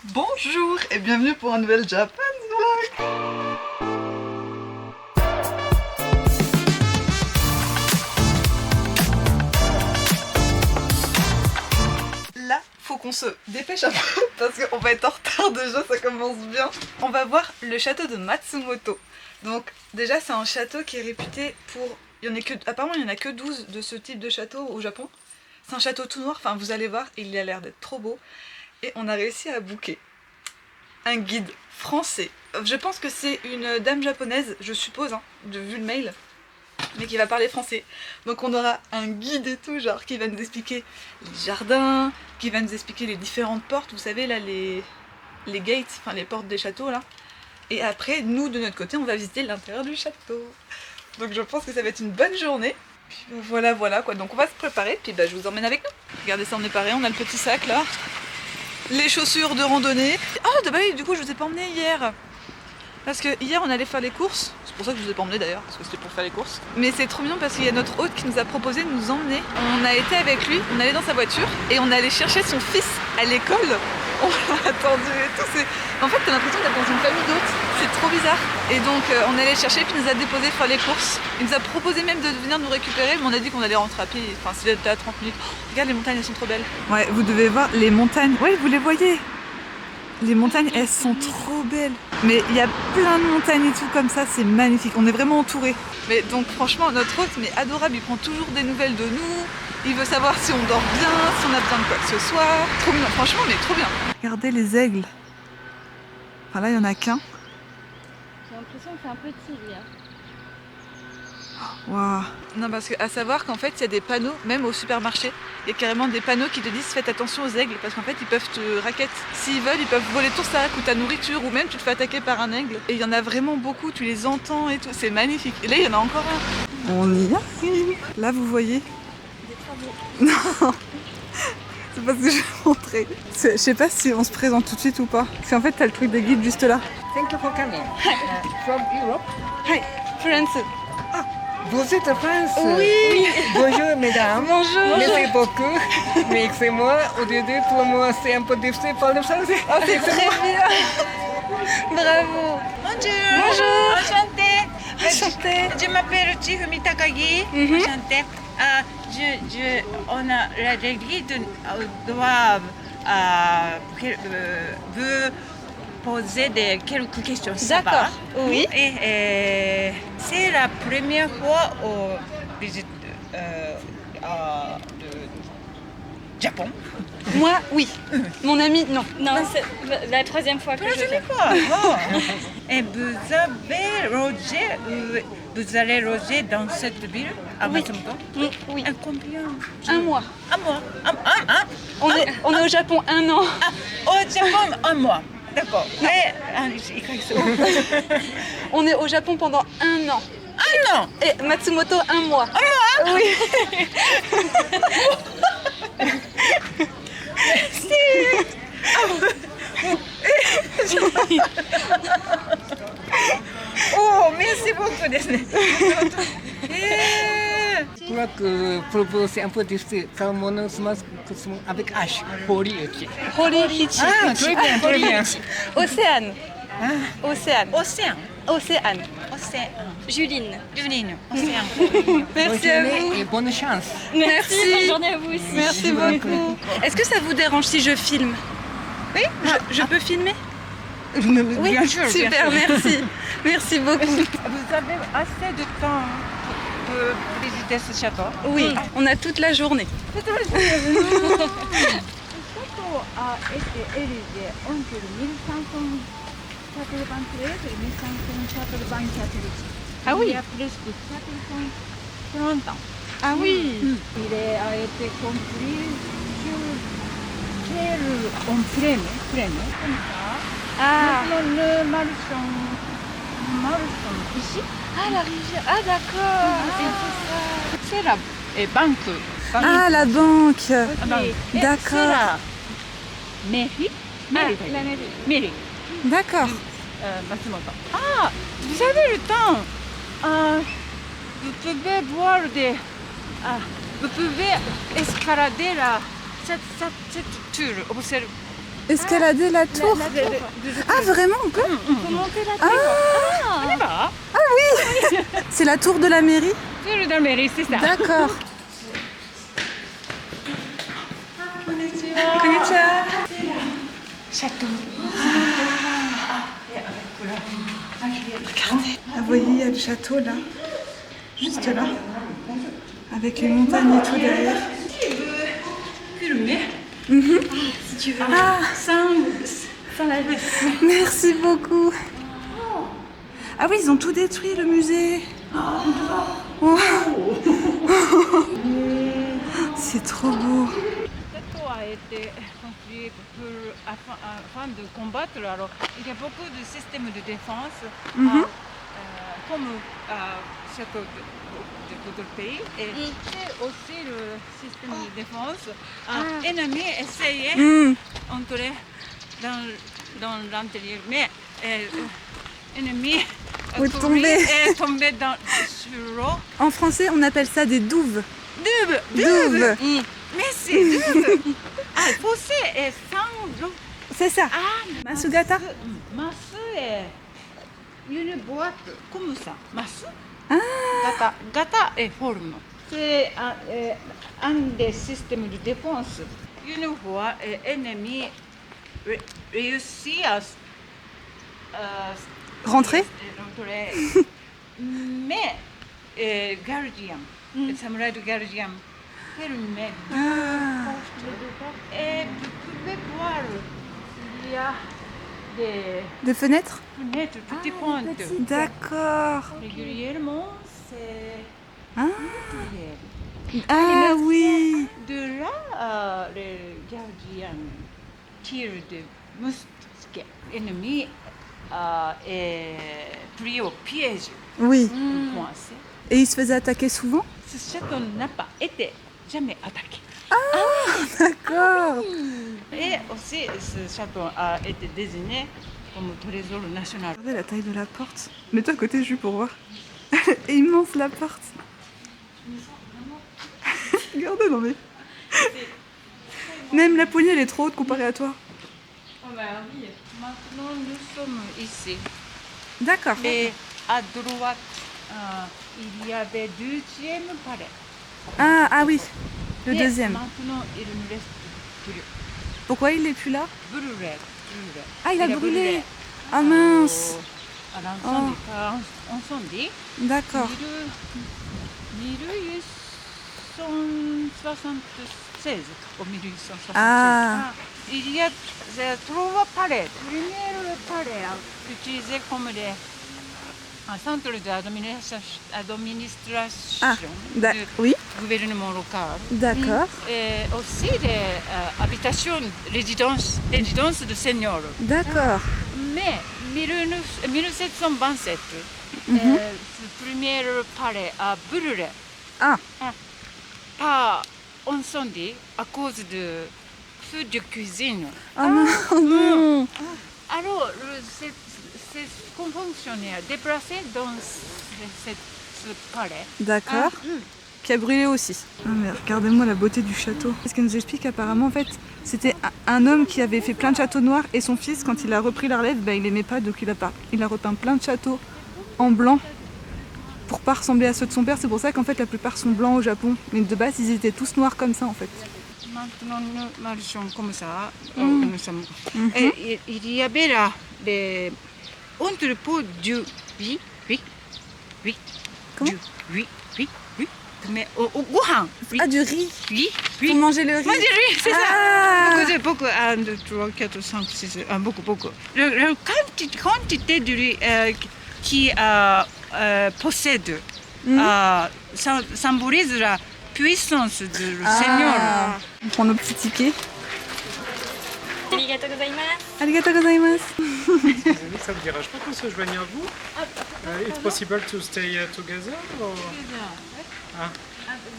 Bonjour et bienvenue pour un nouvel Japan Vlog. Là, faut qu'on se dépêche un peu parce qu'on va être en retard déjà, ça commence bien. On va voir le château de Matsumoto. Donc déjà c'est un château qui est réputé pour... Apparemment il n'y en a que 12 de ce type de château au Japon. C'est un château tout noir, enfin vous allez voir, il a l'air d'être trop beau. Et on a réussi à booker un guide français. Je pense que c'est une dame japonaise, je suppose, hein, vu le mail, mais qui va parler français. Donc on aura un guide et tout, genre qui va nous expliquer les jardins, qui va nous expliquer les différentes portes, vous savez là, les gates, enfin les portes des châteaux là. Et après, nous de notre côté, on va visiter l'intérieur du château. Donc je pense que ça va être une bonne journée. Puis voilà quoi, donc on va se préparer, puis je vous emmène avec nous. Regardez ça, on est paré, on a le petit sac là. Les chaussures de randonnée. Ah bah oui, du coup je vous ai pas emmené hier. Parce que hier on allait faire les courses. C'est pour ça que je vous ai pas emmené d'ailleurs, parce que c'était pour faire les courses. Mais c'est trop mignon parce qu'il y a notre hôte qui nous a proposé de nous emmener. On a été avec lui, on allait dans sa voiture et on allait chercher son fils à l'école. On l'a attendu et tout. En fait t'as l'impression d'être dans une famille d'hôtes. C'est trop bizarre. Et donc on allait chercher puis il nous a déposé faire les courses. Il nous a proposé même de venir nous récupérer, mais on a dit qu'on allait rentrer à pied. Enfin c'était à 30 minutes. Oh, regarde les montagnes, elles sont trop belles. Ouais, vous devez voir les montagnes. Ouais, vous les voyez. Les montagnes, elles sont trop belles. Mais il y a plein de montagnes et tout comme ça, c'est magnifique. On est vraiment entourés. Mais donc franchement, notre hôte, mais adorable, il prend toujours des nouvelles de nous. Il veut savoir si on dort bien, si on a besoin de quoi que ce soit. Trop bien, franchement, mais trop bien. Regardez les aigles. Enfin là, il n'y en a qu'un. J'ai l'impression que c'est un petit lui. Waouh. Non, parce qu'à savoir qu'en fait, il y a des panneaux, même au supermarché, il y a carrément des panneaux qui te disent faites attention aux aigles, parce qu'en fait, ils peuvent te raqueter. S'ils veulent, ils peuvent voler ton sac ou ta nourriture, ou même tu te fais attaquer par un aigle. Et il y en a vraiment beaucoup, tu les entends et tout, c'est magnifique. Et là, il y en a encore un. On y arrive. Là, vous voyez. Des travaux. Non. C'est parce que je vais montrer. Je sais pas si on se présente tout de suite ou pas. Parce qu'en fait, t'as le truc des guides juste là. Thank you for coming. From Europe. Hi, France. Vous êtes de France? Oui. Bonjour mesdames. Bonjour. Merci beaucoup. Mais excusez-moi, au début pour moi c'est un peu difficile de parler français. Oh, c'est très bien. Bravo. Bonjour. Bonjour. Enchantée. Enchantée. Je m'appelle Chifumi Takagi. Enchantée. On a les guides doivent vous poser quelques questions. Ça va? D'accord, oui. Et c'est la première fois au visite de Japon. Moi, oui. Mon ami, non. Non, c'est la troisième fois que je Troisième viens. fois. Oh. Et vous allez loger dans cette ville à Oui. Matsumoto? Oui. À combien? Un mois. Un mois. On est au Japon 1 an. Au Japon, un mois. D'accord. On est au Japon pendant 1 an. Un an. Et Matsumoto 1 mois. Un mois. Oui. Oh, merci beaucoup. Je crois que propos c'est un peu difficile. Quand mon semence avec H. Horiuchi. Horiuchi. Ah, très bien, très bien. Océane. Océane. Océan. Océane. Océan. Juline. Juline. Océan. Merci à vous. Et bonne chance. Merci. Bonne journée à vous aussi. Merci beaucoup. Est-ce que ça vous dérange si je filme? Oui. Je peux filmer? Oui, bien sûr. Super, bien sûr. merci. Merci beaucoup. Vous avez assez de temps pour visiter ce château? Oui, on a toute la journée. Le château a été érigé entre 1593 et 1593. Ah oui. Il y a presque 430 ans. Ah oui. Il a été construit sur quel en plaine, comme ça. Ah. Maintenant, le Marchand ici. Ah, la rivière. Ah, d'accord. C'est la banque. Ah, la banque. Et D'accord. c'est la mairie. Mairie. la mairie. Mairie. D'accord. Matsumoto. Ah, vous avez le temps. Vous pouvez voir vous pouvez escalader cette tour. Escalader la tour. Ah vraiment on peut Faut monter la tour. Ah, C'est la tour de la mairie. Tour de la mairie, c'est ça. D'accord. Konnichiwa. Château. Regardez, vous voyez, il y a le château là, juste là, avec les montagnes et tout derrière. Si tu veux. Sans la Merci beaucoup. Ah oui, ils ont tout détruit le musée. Oh. C'est trop beau. Le château a été construit afin de combattre. Alors, il y a beaucoup de systèmes de défense, comme château de tout le pays. Et c'est aussi le système de défense. Ennemi essayait d'entrer dans l'intérieur, mais ennemi Est tombé. est tombé sur l'eau. En français, on appelle ça des douves. Douve. Mais c'est douve. Fossé est sans l'eau. C'est ça. Masugata. Masse est une boîte comme ça. Masse. Gata est forme. C'est un des systèmes de défense. Une fois, l'ennemi réussit à Rentrer. Mais gardien, le samouraï de gardien, fermé. Et vous pouvez voir, il y a Des fenêtres. fenêtres, petites pointes. D'accord. Régulièrement, c'est régulier. Ah oui. De là, le gardien tire des mousquets ennemis et pris au piège, Oui. coincé. Et ils se faisaient attaquer souvent. Ce château n'a pas été jamais attaqué. D'accord. Et aussi, ce château a été désigné comme trésor national. Regardez la taille de la porte. Mets-toi à côté, Jules, pour voir. Elle est immense la porte. Regardez, non mais. Même la poignée, elle est trop haute comparée à toi. Maintenant, nous sommes ici. D'accord. Et à droite, il y avait le deuxième palais. Ah oui, le Et deuxième. Maintenant, il ne reste plus. Pourquoi il n'est plus là? Brûlé. Ah, il a brûlé. Ah mince. À l'incendie. Par incendie. D'accord. 1876 ou 1876. Ah. Il y a trois palais. Le premier palais utilisé comme un centre d'administration Ah, du oui, gouvernement local. d'accord. Et aussi des habitations, résidences de seniors. D'accord. Mais 1727, ce premier palais a brûlé Ah, par incendie à cause de feu de cuisine. oh non. Alors, ces fonctionnaires déplacés dans ce palais. D'accord. Qui a brûlé aussi. Ah mais regardez-moi la beauté du château. Ce qu'elle nous explique apparemment en fait, c'était un homme qui avait fait plein de châteaux noirs et son fils quand il a repris la relève, il aimait pas donc il a repeint plein de châteaux en blanc pour pas ressembler à ceux de son père. C'est pour ça qu'en fait la plupart sont blancs au Japon. Mais de base ils étaient tous noirs comme ça en fait. Maintenant, nous marchons comme ça. Nous sommes... Et il y avait là des entrepôts du riz. Comment? Du riz. Mais au gohan. Ah du riz. Riz. Pour manger le riz. Manger le riz, c'est Ah. ça. Beaucoup, 1, 2, 3, 4, 5, 6, beaucoup. La quantité de riz qui possède symbolise la puissance du Seigneur. On prend nos petits tickets. Arigatou gozaimasu. Arigatou gozaimasu. Ça vous dérange pas qu'on se joigne à vous? It's possible to stay together or...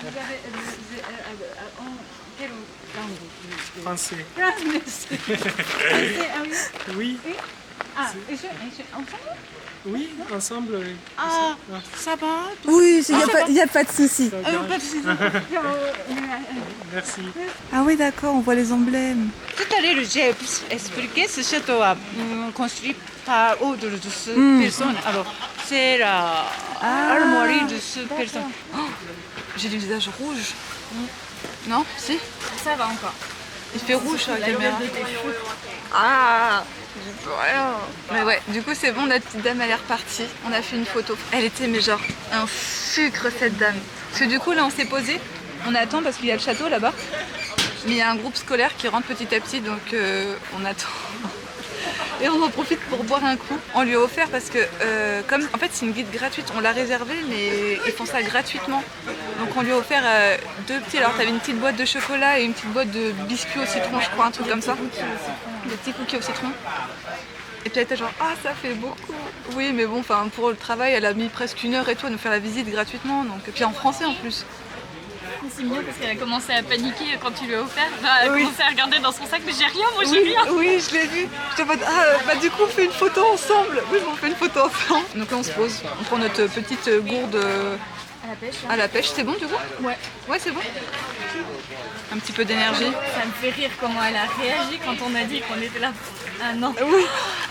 Vous avez quelle langue? Français. Français. Ah oui. Oui. Ah, ensemble? Oui, ensemble. Ah, ça va? Oui, il n'y a pas de souci. Ça va. Pas de soucis. Merci. Ah oui, d'accord, on voit les emblèmes. Tout à l'heure, j'ai expliqué ce château a construit par ordre de cette personne. Alors, c'est la armoirie de cette personne. J'ai le visage rouge. Non? Si? Ça va encore. Il fait rouge sur la caméra. Ah, j'y peux rien. Mais ouais, du coup c'est bon, la petite dame elle est repartie. On a fait une photo. Elle était mais genre un sucre cette dame. Parce que du coup là on s'est posé. On attend parce qu'il y a le château là-bas. Mais il y a un groupe scolaire qui rentre petit à petit donc on attend. Et on en profite pour boire un coup. On lui a offert parce que comme en fait c'est une guide gratuite, on l'a réservée mais ils font ça gratuitement. Donc on lui a offert 2 petits, alors t'avais une petite boîte de chocolat et une petite boîte de biscuits au citron je crois, un truc comme ça. Des petits cookies au citron. Et puis elle était genre ah ça fait beaucoup. Oui mais bon enfin pour le travail elle a mis presque 1 heure et tout à nous faire la visite gratuitement. Donc et puis en français en plus. C'est mignon parce qu'elle a commencé à paniquer quand tu lui as offert. Enfin, elle a commencé à regarder dans son sac, mais j'ai rien, moi j'ai rien. Oui, je l'ai vu. J'étais en mode, ah, bah du coup, on fait une photo ensemble. Oui, on fait une photo ensemble. Donc là, on se pose. On prend notre petite gourde à la pêche. C'est bon, du coup? Ouais. Ouais, c'est bon. Un petit peu d'énergie. Ça me fait rire comment elle a réagi quand on a dit qu'on était là. Ah non. Oui.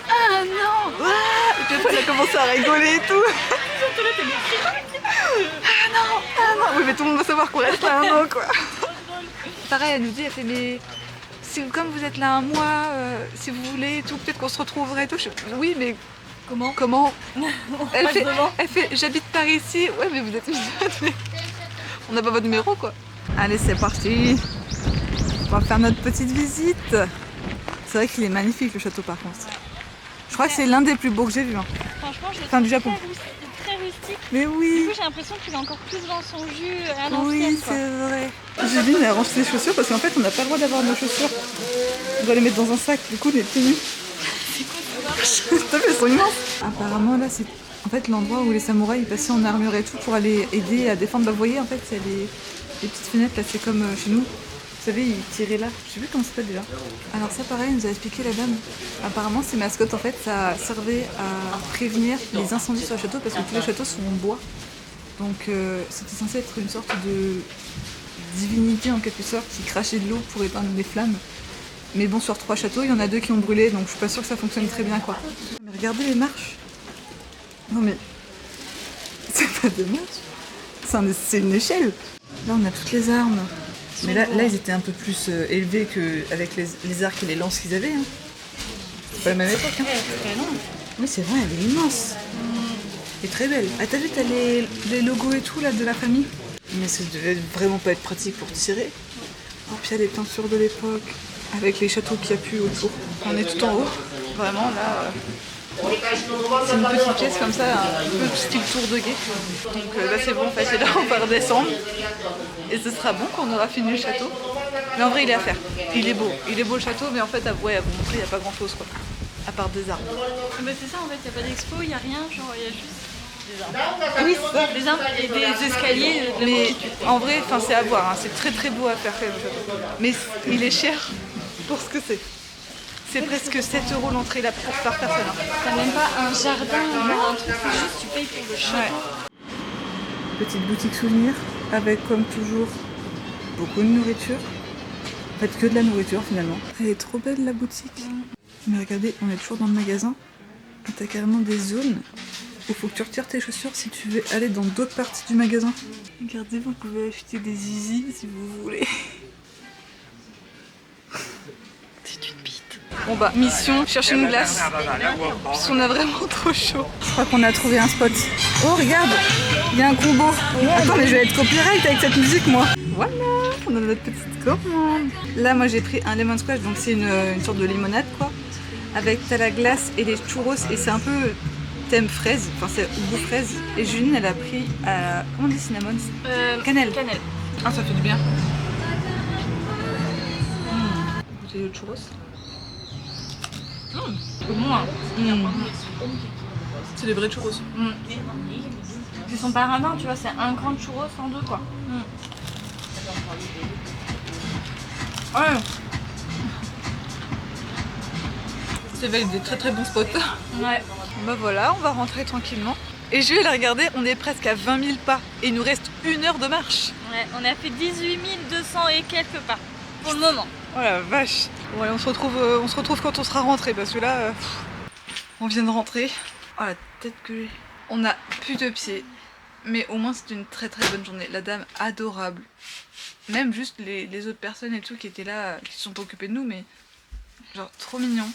Ah non. Ah. Et puis après, elle a commencé à rigoler et tout. Ah non. Oui, mais tout le monde va savoir qu'on reste là un an, quoi. Pareil, elle nous dit, elle fait, mais si, comme vous êtes là un mois, si vous voulez et tout, peut-être qu'on se retrouverait et tout. Oui, mais comment elle fait, j'habite par ici. Ouais, mais vous êtes mais on n'a pas votre numéro, quoi. Allez, c'est parti. On va faire notre petite visite. C'est vrai qu'il est magnifique, le château, par contre. Je crois que c'est l'un des plus beaux que j'ai vu. Hein. Franchement, je le Enfin, du trouve Japon. très rustique. Mais oui. Du coup, j'ai l'impression qu'il est encore plus dans son jus à l'ancienne. Oui, quoi. c'est vrai. Juline, elle range ses chaussures parce qu'en fait, on n'a pas le droit d'avoir nos chaussures. On doit les mettre dans un sac, du coup, on est tenus. C'est quoi elles sont immenses. Apparemment, là, c'est en fait l'endroit où les samouraïs passaient en armure et tout pour aller aider à défendre. Bah, vous voyez, en fait, il y a les petites fenêtres là, c'est comme chez nous. Vous savez, ils tiraient là. Je sais plus comment ça s'appelle déjà. Alors, ça, pareil, elle nous a expliqué la dame. Apparemment, ces mascottes, en fait, ça servait à prévenir les incendies sur le château parce que tous les châteaux sont en bois. Donc c'était censé être une sorte de divinité en quelque sorte qui crachait de l'eau pour éteindre les flammes. Mais bon, sur 3 châteaux, il y en a 2 qui ont brûlé, donc je suis pas sûre que ça fonctionne très bien quoi. Mais regardez les marches. Non mais c'est pas des marches, c'est une échelle. Là on a toutes les armes. Mais là ils étaient un peu plus élevés qu'avec les arcs et les lances qu'ils avaient. Hein. C'est pas la même époque. Hein. Oui c'est vrai, elle est immense. Elle est très belle. Ah t'as vu, t'as les logos et tout là de la famille. Mais ça devait vraiment pas être pratique pour tirer. Oh puis il y a les peintures de l'époque, avec les châteaux qu'il y a pu autour. On est tout en haut, vraiment là. C'est une petite pièce comme ça, un peu style tour de guet. Donc là c'est bon, en fait, et là on va redescendre. Et ce sera bon quand on aura fini le château. Mais en vrai il est à faire. Il est beau le château, mais en fait à vous montrer il n'y a pas grand chose quoi. À part des arbres. Bah, c'est ça en fait, il n'y a pas d'expo, il n'y a rien, genre il y a juste des arbres. Oui, c'est ça. Des arbres et des escaliers. Mais en vrai, c'est à voir, hein. C'est très très beau à faire le château. Mais il est cher pour ce que c'est. C'est presque 7 € l'entrée là par personne. Hein. T'as même pas un jardin ou un truc, c'est juste tu payes pour le château. Ouais. Petite boutique souvenir avec comme toujours beaucoup de nourriture. En fait que de la nourriture finalement. Elle est trop belle la boutique. Mais regardez, on est toujours dans le magasin. Et t'as carrément des zones où il faut que tu retires tes chaussures si tu veux aller dans d'autres parties du magasin. Regardez, vous pouvez acheter des zizi si vous voulez. C'est une bite. Bon bah, mission, chercher une glace. Puisqu'on a vraiment trop chaud. Je crois qu'on a trouvé un spot. Oh regarde, il y a un combo. Attends mais je vais être copyright avec cette musique moi. Voilà, on a notre petite commande. Là moi j'ai pris un lemon squash, donc c'est une sorte de limonade quoi. Avec t'as la glace et les churros et c'est un peu thème fraise, enfin c'est goût fraise. Et Juline elle a pris comment on dit cinnamon Cannelle. Cannelle. Ah ça fait du bien. J'ai le churros. Au moins. C'est des vrais churros. Ils sont pas radins, tu vois, c'est un grand churros en deux quoi. Ouais. C'est des très très bons spots. Ouais. Bah voilà, on va rentrer tranquillement. Et je vais la regarder, on est presque à 20 000 pas. Et il nous reste 1 heure de marche. Ouais, on a fait 18 200 et quelques pas pour le moment. Oh la vache. Bon allez, on se retrouve quand on sera rentré parce que là, on vient de rentrer. Oh la tête que j'ai. On a plus de pieds. Mais au moins c'est une très très bonne journée. La dame adorable. Même juste les autres personnes et tout qui étaient là, qui se sont pas occupées de nous, mais genre trop mignon.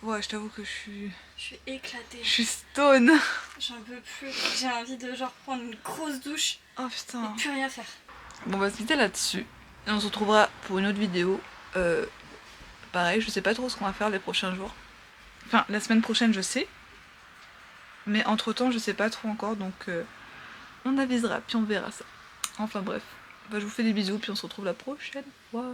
Ouais, je t'avoue que Je suis éclatée. je suis stone. J'en peux plus. J'ai envie de genre prendre une grosse douche Oh putain. et plus rien faire. Bon, on va se quitter là-dessus. Et on se retrouvera pour une autre vidéo. Pareil, je sais pas trop ce qu'on va faire les prochains jours. Enfin, la semaine prochaine, je sais. Mais entre temps, je sais pas trop encore. Donc, on avisera, puis on verra ça. Enfin bref. Bah, je vous fais des bisous, puis on se retrouve la prochaine fois.